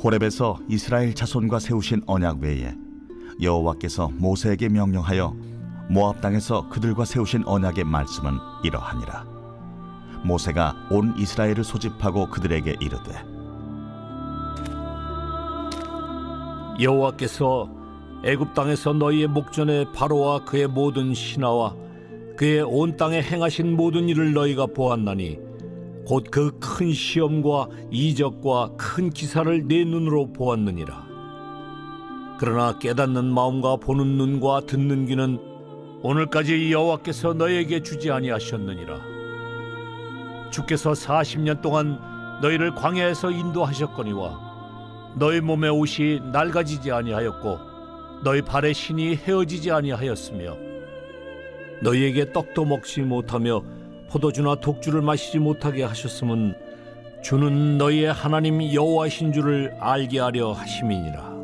호렙에서 이스라엘 자손과 세우신 언약 외에 여호와께서 모세에게 명령하여 모압 땅에서 그들과 세우신 언약의 말씀은 이러하니라. 모세가 온 이스라엘을 소집하고 그들에게 이르되, 여호와께서 애굽 땅에서 너희의 목전에 바로와 그의 모든 신하와 그의 온 땅에 행하신 모든 일을 너희가 보았나니 곧 그 큰 시험과 이적과 큰 기사를 내 눈으로 보았느니라. 그러나 깨닫는 마음과 보는 눈과 듣는 귀는 오늘까지 여호와께서 너희에게 주지 아니하셨느니라. 주께서 40년 동안 너희를 광야에서 인도하셨거니와 너희 몸의 옷이 낡아지지 아니하였고 너희 발의 신이 헤어지지 아니하였으며 너희에게 떡도 먹지 못하며 포도주나 독주를 마시지 못하게 하셨음은 주는 너희의 하나님 여호와신 줄을 알게 하려 하심이니라.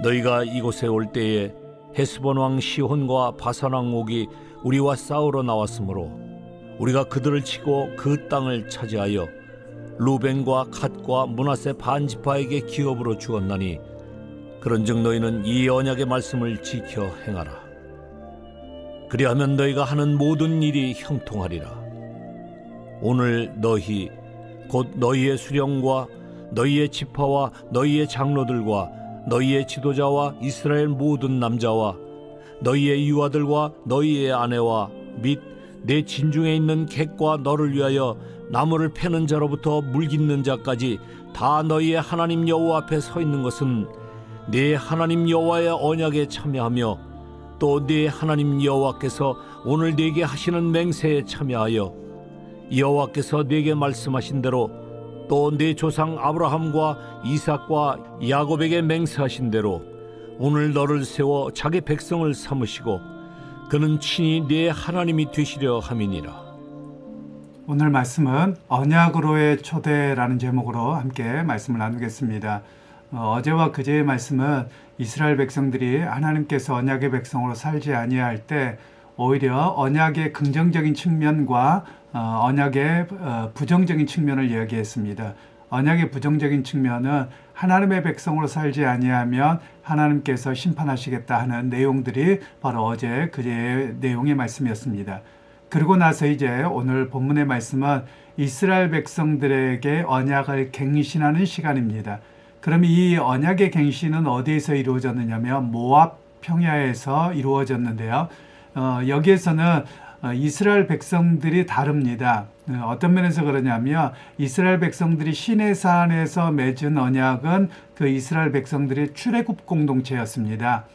너희가 이곳에 올 때에 헤스본 왕 시혼과 바산 왕 옥이 우리와 싸우러 나왔으므로 우리가 그들을 치고 그 땅을 차지하여 루벤과 갓과 므낫세 반 지파에게 기업으로 주었나니 그런즉 너희는 이 언약의 말씀을 지켜 행하라. 그리하면 너희가 하는 모든 일이 형통하리라. 오늘 너희 곧 너희의 수령과 너희의 지파와 너희의 장로들과 너희의 지도자와 이스라엘 모든 남자와 너희의 유아들과 너희의 아내와 및 내 진중에 있는 객과 너를 위하여 나무를 패는 자로부터 물 깃는 자까지 다 너희의 하나님 여호와 앞에 서 있는 것은 네 하나님 여호와의 언약에 참여하며 또 네 하나님 여호와께서 오늘 네게 하시는 맹세에 참여하여 여호와께서 네게 말씀하신 대로 또 네 조상 아브라함과 이삭과 야곱에게 맹세하신 대로 오늘 너를 세워 자기 백성을 삼으시고 그는 친히 네 하나님이 되시려 함이니라. 오늘 말씀은 언약으로의 초대라는 제목으로 함께 말씀을 나누겠습니다. 어제와 그제의 말씀은 이스라엘 백성들이 하나님께서 언약의 백성으로 살지 아니할 때 오히려 언약의 긍정적인 측면과 언약의 부정적인 측면을 이야기했습니다. 언약의 부정적인 측면은 하나님의 백성으로 살지 아니하면 하나님께서 심판하시겠다 하는 내용들이 바로 어제 그제의 내용의 말씀이었습니다. 그리고 나서 이제 오늘 본문의 말씀은 이스라엘 백성들에게 언약을 갱신하는 시간입니다. 그럼 이 언약의 갱신은 어디에서 이루어졌느냐면 모압 평야에서 이루어졌는데요. 여기에서는 이스라엘 백성들이 다릅니다. 어떤 면에서 그러냐면 이스라엘 백성들이 시내산에서 맺은 언약은 그 이스라엘 백성들의 출애굽 공동체였습니다.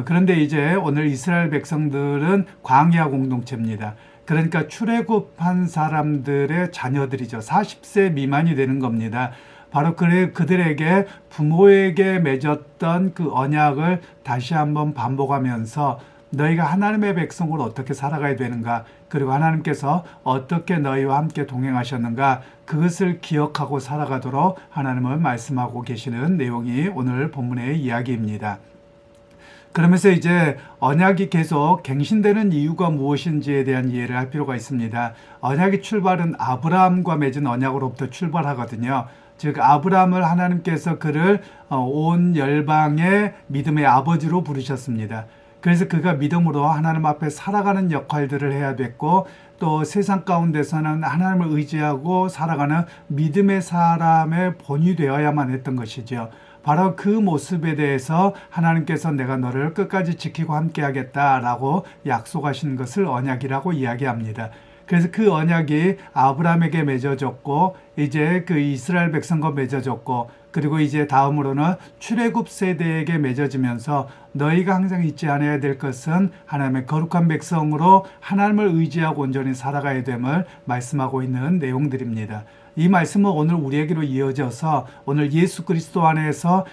그런데 이제 오늘 이스라엘 백성들은 광야 공동체입니다. 그러니까 출애굽한 사람들의 자녀들이죠. 40세 미만이 되는 겁니다. 바로 그들에게 부모에게 맺었던 그 언약을 다시 한번 반복하면서 너희가 하나님의 백성으로 어떻게 살아가야 되는가, 그리고 하나님께서 어떻게 너희와 함께 동행하셨는가, 그것을 기억하고 살아가도록 하나님은 말씀하고 계시는 내용이 오늘 본문의 이야기입니다. 그러면서 이제 언약이 계속 갱신되는 이유가 무엇인지에 대한 이해를 할 필요가 있습니다. 언약의 출발은 아브라함과 맺은 언약으로부터 출발하거든요. 즉 아브라함을 하나님께서 그를 온 열방의 믿음의 아버지로 부르셨습니다. 그래서 그가 믿음으로 하나님 앞에 살아가는 역할들을 해야 됐고, 또 세상 가운데서는 하나님을 의지하고 살아가는 믿음의 사람의 본이 되어야만 했던 것이죠. 바로 그 모습에 대해서 하나님께서 내가 너를 끝까지 지키고 함께 하겠다라고 약속하신 것을 언약이라고 이야기합니다. 그래서 그 언약이 아브라함에게 맺어졌고, 이제 그 이스라엘 백성과 맺어졌고, 그리고 이제 다음으로는 출애굽 세대에게 맺어지면서 너희가 항상 잊지 않아야 될 것은 하나님의 거룩한 백성으로 하나님을 의지하고 온전히 살아가야 됨을 말씀하고 있는 내용들입니다. 이 말씀은 오늘 우리에게로 이어져서 오늘 예수 그리스도 안에서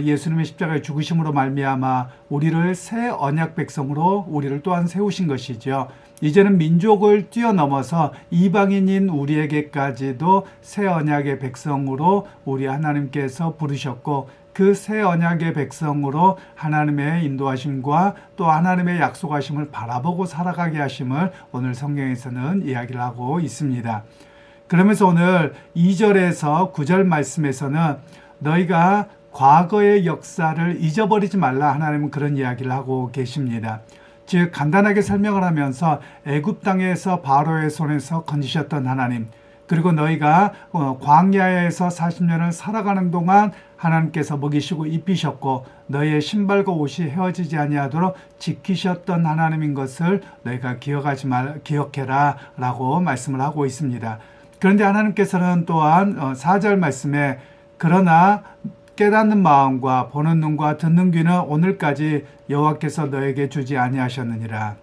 예수님의 십자가의 죽으심으로 말미암아 우리를 새 언약 백성으로 우리를 또한 세우신 것이죠. 이제는 민족을 뛰어넘어서 이방인인 우리에게까지도 새 언약의 백성으로 우리 하나님께서 부르셨고, 그 새 언약의 백성으로 하나님의 인도하심과 또 하나님의 약속하심을 바라보고 살아가게 하심을 오늘 성경에서는 이야기를 하고 있습니다. 그러면서 오늘 2절에서 9절 말씀에서는 너희가 과거의 역사를 잊어버리지 말라, 하나님은 그런 이야기를 하고 계십니다. 즉 간단하게 설명을 하면서 애굽 땅에서 바로의 손에서 건지셨던 하나님, 그리고 너희가 광야에서 40년을 살아가는 동안 하나님께서 먹이시고 입히셨고 너희의 신발과 옷이 헤어지지 아니하도록 지키셨던 하나님인 것을 너희가 기억해라 라고 말씀을 하고 있습니다. 그런데 하나님께서는 또한 4절 말씀에 그러나 깨닫는 마음과 보는 눈과 듣는 귀는 오늘까지 여호와께서 너에게 주지 아니하셨느니라.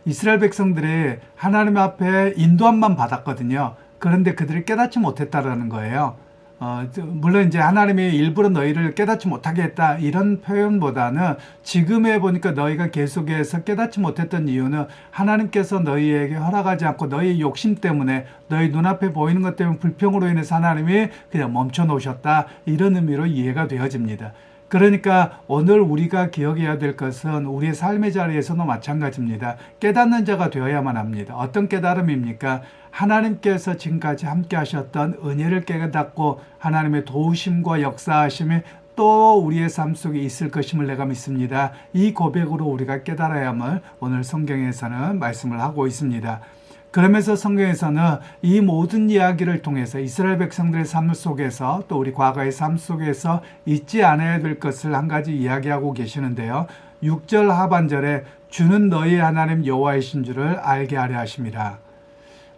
이스라엘 백성들이 하나님 앞에 인도함만 받았거든요. 그런데 그들이 깨닫지 못했다라는 거예요. 물론 이제 하나님이 일부러 너희를 깨닫지 못하게 했다 이런 표현보다는 지금에 보니까 너희가 계속해서 깨닫지 못했던 이유는 하나님께서 너희에게 허락하지 않고 너희의 욕심 때문에 너희 눈앞에 보이는 것 때문에 불평으로 인해서 하나님이 그냥 멈춰 놓으셨다, 이런 의미로 이해가 되어집니다. 그러니까 오늘 우리가 기억해야 될 것은 우리의 삶의 자리에서도 마찬가지입니다. 깨닫는 자가 되어야만 합니다. 어떤 깨달음입니까? 하나님께서 지금까지 함께 하셨던 은혜를 깨닫고 하나님의 도우심과 역사하심이 또 우리의 삶 속에 있을 것임을 내가 믿습니다. 이 고백으로 우리가 깨달아야만 오늘 성경에서는 말씀을 하고 있습니다. 그러면서 성경에서는 이 모든 이야기를 통해서 이스라엘 백성들의 삶 속에서 또 우리 과거의 삶 속에서 잊지 않아야 될 것을 한 가지 이야기하고 계시는데요. 6절 하반절에 주는 너희 하나님 여호와이신 줄을 알게 하려 하심이라.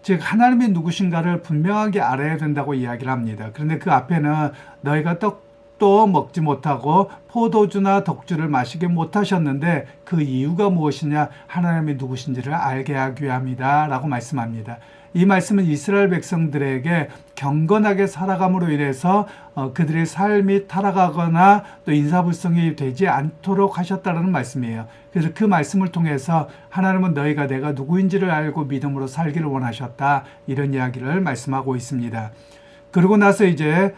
즉 하나님이 누구신가를 분명하게 알아야 된다고 이야기를 합니다. 그런데 그 앞에는 너희가 떡도 먹지 못하고 포도주나 덕주를 마시게 못하셨는데 그 이유가 무엇이냐? 하나님이 누구신지를 알게 하기 위함이다 라고 말씀합니다. 이 말씀은 이스라엘 백성들에게 경건하게 살아감으로 인해서 그들의 삶이 타락하거나 또 인사불성이 되지 않도록 하셨다는 말씀이에요. 그래서 그 말씀을 통해서 하나님은 너희가 내가 누구인지를 알고 믿음으로 살기를 원하셨다, 이런 이야기를 말씀하고 있습니다. 그러고 나서 이제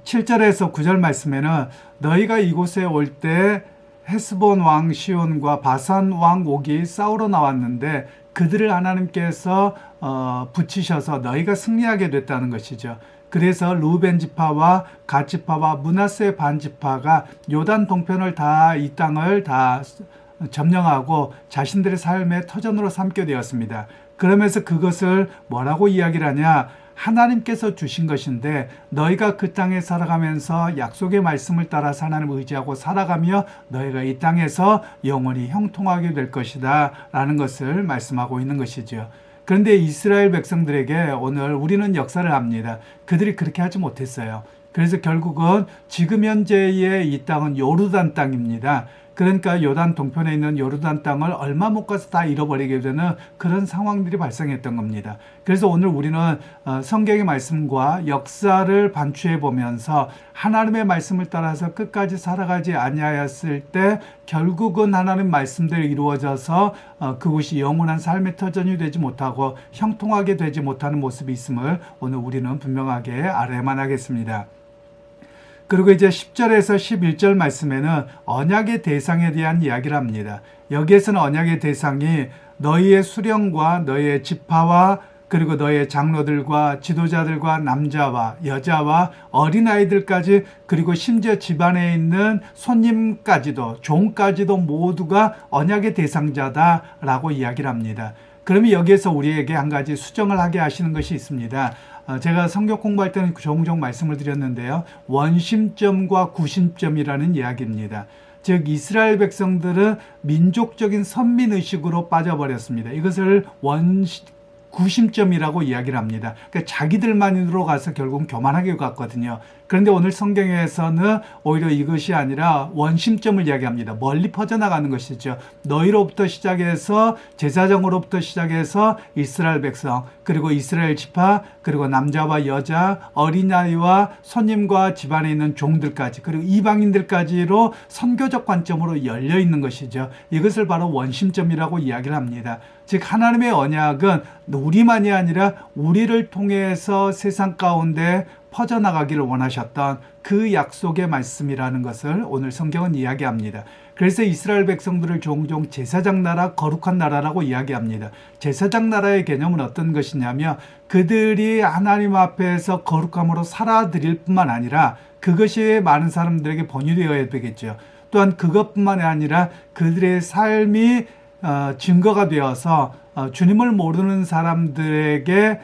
7절에서 9절 말씀에는 너희가 이곳에 올 때 헤스본 왕 시온과 바산 왕 옥이 싸우러 나왔는데 그들을 하나님께서 붙이셔서 너희가 승리하게 됐다는 것이죠. 그래서 루벤 지파와 갓 지파와 므낫세 반 지파가 요단 동편을 다 이 땅을 다 점령하고 자신들의 삶의 터전으로 삼게 되었습니다. 그러면서 그것을 뭐라고 이야기를 하냐? 하나님께서 주신 것인데 너희가 그 땅에 살아가면서 약속의 말씀을 따라서 하나님을 의지하고 살아가며 너희가 이 땅에서 영원히 형통하게 될 것이다 라는 것을 말씀하고 있는 것이죠. 그런데 이스라엘 백성들에게 오늘 우리는 역사를 압니다. 그들이 그렇게 하지 못했어요. 그래서 결국은 지금 현재의 이 땅은 요르단 땅입니다. 그러니까 요단 동편에 있는 요르단 땅을 얼마 못 가서 다 잃어버리게 되는 그런 상황들이 발생했던 겁니다. 그래서 오늘 우리는 성경의 말씀과 역사를 반추해 보면서 하나님의 말씀을 따라서 끝까지 살아가지 아니하였을 때 결국은 하나님 말씀대로 이루어져서 그곳이 영원한 삶의 터전이 되지 못하고 형통하게 되지 못하는 모습이 있음을 오늘 우리는 분명하게 알아야만 하겠습니다. 그리고 이제 10절에서 11절 말씀에는 언약의 대상에 대한 이야기를 합니다. 여기에서는 언약의 대상이 너희의 수령과 너희의 지파와 그리고 너희의 장로들과 지도자들과 남자와 여자와 어린아이들까지 그리고 심지어 집안에 있는 손님까지도 종까지도 모두가 언약의 대상자다라고 이야기를 합니다. 그러면 여기에서 우리에게 한 가지 수정을 하게 하시는 것이 있습니다. 제가 성경 공부할 때는 종종 말씀을 드렸는데요. 원심점과 구심점이라는 이야기입니다. 즉 이스라엘 백성들은 민족적인 선민의식으로 빠져버렸습니다. 이것을 구심점이라고 이야기를 합니다. 그러니까 자기들만으로 가서 결국은 교만하게 갔거든요. 그런데 오늘 성경에서는 오히려 이것이 아니라 원심점을 이야기합니다. 멀리 퍼져나가는 것이죠. 너희로부터 시작해서 제사장으로부터 시작해서 이스라엘 백성, 그리고 이스라엘 지파, 그리고 남자와 여자, 어린아이와 손님과 집안에 있는 종들까지, 그리고 이방인들까지로 선교적 관점으로 열려 있는 것이죠. 이것을 바로 원심점이라고 이야기를 합니다. 즉 하나님의 언약은 우리만이 아니라 우리를 통해서 세상 가운데 퍼져나가기를 원하셨던 그 약속의 말씀이라는 것을 오늘 성경은 이야기합니다. 그래서 이스라엘 백성들을 종종 제사장 나라, 거룩한 나라라고 이야기합니다. 제사장 나라의 개념은 어떤 것이냐면 그들이 하나님 앞에서 거룩함으로 살아드릴 뿐만 아니라 그것이 많은 사람들에게 본유되어야 되겠죠. 또한 그것뿐만 아니라 그들의 삶이 증거가 되어서 주님을 모르는 사람들에게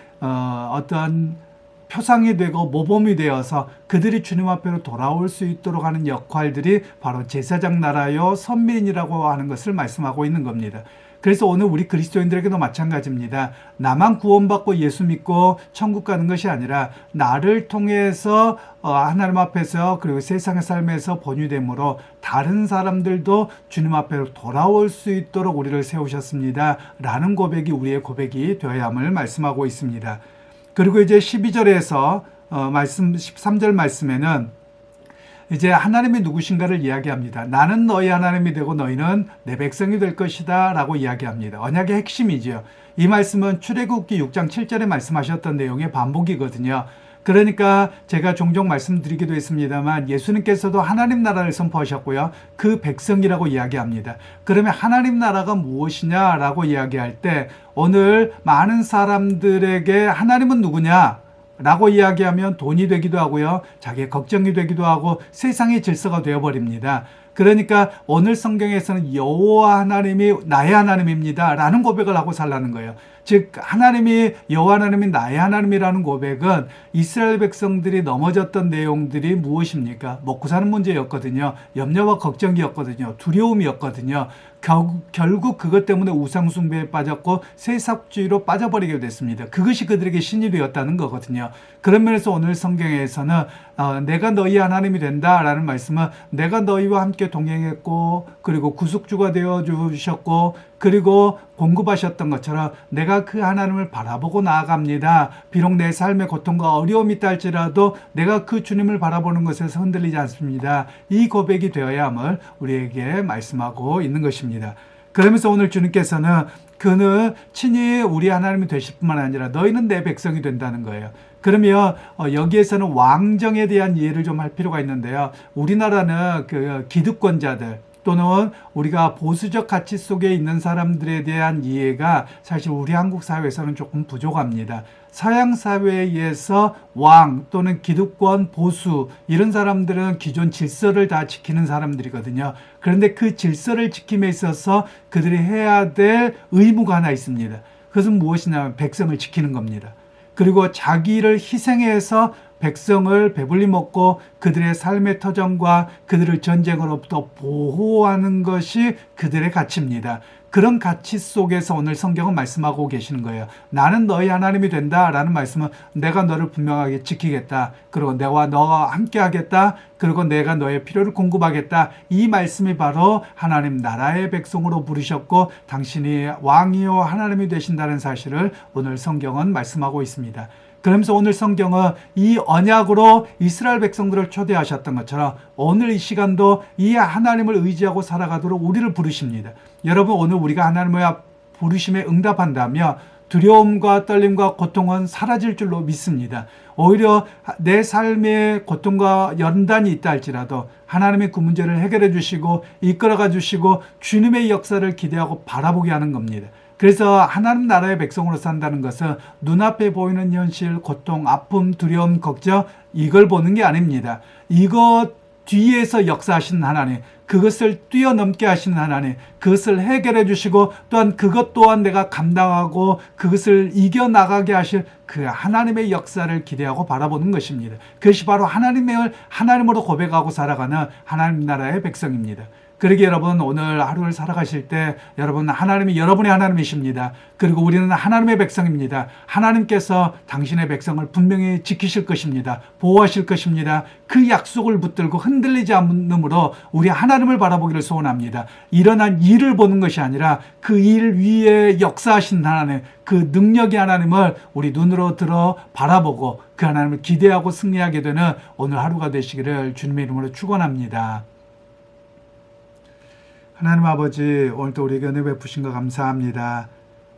어떤 표상이 되고 모범이 되어서 그들이 주님 앞으로 돌아올 수 있도록 하는 역할들이 바로 제사장 나라요 선민이라고 하는 것을 말씀하고 있는 겁니다. 그래서 오늘 우리 그리스도인들에게도 마찬가지입니다. 나만 구원받고 예수 믿고 천국 가는 것이 아니라 나를 통해서 하나님 앞에서 그리고 세상의 삶에서 본유됨으로 다른 사람들도 주님 앞으로 돌아올 수 있도록 우리를 세우셨습니다. 라는 고백이 우리의 고백이 되어야 함을 말씀하고 있습니다. 그리고 이제 12절에서 13절 말씀에는 이제 하나님이 누구신가를 이야기합니다. 나는 너희 하나님이 되고 너희는 내 백성이 될 것이다 라고 이야기합니다. 언약의 핵심이죠. 이 말씀은 출애굽기 6장 7절에 말씀하셨던 내용의 반복이거든요. 그러니까 제가 종종 말씀드리기도 했습니다만 예수님께서도 하나님 나라를 선포하셨고요. 그 백성이라고 이야기합니다. 그러면 하나님 나라가 무엇이냐라고 이야기할 때 오늘 많은 사람들에게 하나님은 누구냐? 라고 이야기하면 돈이 되기도 하고요. 자기의 걱정이 되기도 하고 세상의 질서가 되어버립니다. 그러니까 오늘 성경에서는 여호와 하나님이 나의 하나님입니다 라는 고백을 하고 살라는 거예요. 즉 하나님이 여호와 하나님이 나의 하나님이라는 고백은 이스라엘 백성들이 넘어졌던 내용들이 무엇입니까? 먹고 사는 문제였거든요. 염려와 걱정이었거든요. 두려움이었거든요. 결국 그것 때문에 우상숭배에 빠졌고 세속주의로 빠져버리게 됐습니다. 그것이 그들에게 신이 되었다는 거거든요. 그런 면에서 오늘 성경에서는 내가 너희 하나님이 된다라는 말씀은 내가 너희와 함께 동행했고 그리고 구속주가 되어주셨고 그리고 공급하셨던 것처럼 내가 그 하나님을 바라보고 나아갑니다. 비록 내 삶의 고통과 어려움이 있다 할지라도 내가 그 주님을 바라보는 것에서 흔들리지 않습니다. 이 고백이 되어야 함을 우리에게 말씀하고 있는 것입니다. 그러면서 오늘 주님께서는 그는 친히 우리 하나님이 되실 뿐만 아니라 너희는 내 백성이 된다는 거예요. 그러면 여기에서는 왕정에 대한 이해를 좀 할 필요가 있는데요. 우리나라는 그 기득권자들 또는 우리가 보수적 가치 속에 있는 사람들에 대한 이해가 사실 우리 한국 사회에서는 조금 부족합니다. 서양 사회에서 왕 또는 기득권, 보수 이런 사람들은 기존 질서를 다 지키는 사람들이거든요. 그런데 그 질서를 지킴에 있어서 그들이 해야 될 의무가 하나 있습니다. 그것은 무엇이냐면 백성을 지키는 겁니다. 그리고 자기를 희생해서 백성을 배불리 먹고 그들의 삶의 터전과 그들을 전쟁으로부터 보호하는 것이 그들의 가치입니다. 그런 가치 속에서 오늘 성경은 말씀하고 계시는 거예요. 나는 너희 하나님이 된다라는 말씀은 내가 너를 분명하게 지키겠다. 그리고 내와 너와 함께 하겠다. 그리고 내가 너의 필요를 공급하겠다. 이 말씀이 바로 하나님 나라의 백성으로 부르셨고 당신이 왕이요 하나님이 되신다는 사실을 오늘 성경은 말씀하고 있습니다. 그러면서 오늘 성경은 이 언약으로 이스라엘 백성들을 초대하셨던 것처럼 오늘 이 시간도 이 하나님을 의지하고 살아가도록 우리를 부르십니다. 여러분 오늘 우리가 하나님의 부르심에 응답한다면 두려움과 떨림과 고통은 사라질 줄로 믿습니다. 오히려 내 삶의 고통과 연단이 있다 할지라도 하나님이 그 문제를 해결해 주시고 이끌어가 주시고 주님의 역사를 기대하고 바라보게 하는 겁니다. 그래서 하나님 나라의 백성으로 산다는 것은 눈앞에 보이는 현실, 고통, 아픔, 두려움, 걱정 이걸 보는 게 아닙니다. 이것 뒤에서 역사하시는 하나님, 그것을 뛰어넘게 하시는 하나님, 그것을 해결해 주시고 또한 그것 또한 내가 감당하고 그것을 이겨나가게 하실 그 하나님의 역사를 기대하고 바라보는 것입니다. 그것이 바로 하나님으로 고백하고 살아가는 하나님 나라의 백성입니다. 그러기에 여러분 오늘 하루를 살아가실 때 여러분 하나님이 여러분의 하나님이십니다. 그리고 우리는 하나님의 백성입니다. 하나님께서 당신의 백성을 분명히 지키실 것입니다. 보호하실 것입니다. 그 약속을 붙들고 흔들리지 않으므로 우리 하나님을 바라보기를 소원합니다. 일어난 일을 보는 것이 아니라 그 일 위에 역사하신 하나님, 그 능력의 하나님을 우리 눈으로 들어 바라보고 그 하나님을 기대하고 승리하게 되는 오늘 하루가 되시기를 주님의 이름으로 축원합니다. 하나님 아버지 오늘도 우리에게 은혜 베푸신 것 감사합니다.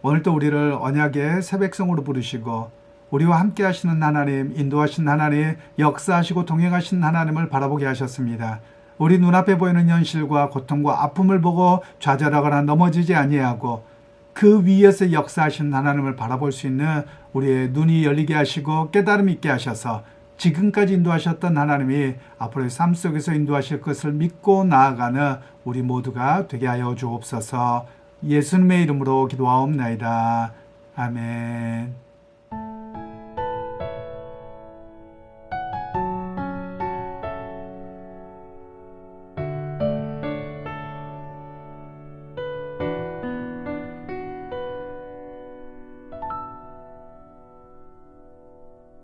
오늘도 우리를 언약의 새 백성으로 부르시고 우리와 함께 하시는 하나님, 인도하신 하나님, 역사하시고 동행하신 하나님을 바라보게 하셨습니다. 우리 눈앞에 보이는 현실과 고통과 아픔을 보고 좌절하거나 넘어지지 아니하고 그 위에서 역사하시는 하나님을 바라볼 수 있는 우리의 눈이 열리게 하시고 깨달음 있게 하셔서 지금까지 인도하셨던 하나님이 앞으로의 삶 속에서 인도하실 것을 믿고 나아가는 우리 모두가 되게 하여 주옵소서. 예수님의 이름으로 기도하옵나이다. 아멘.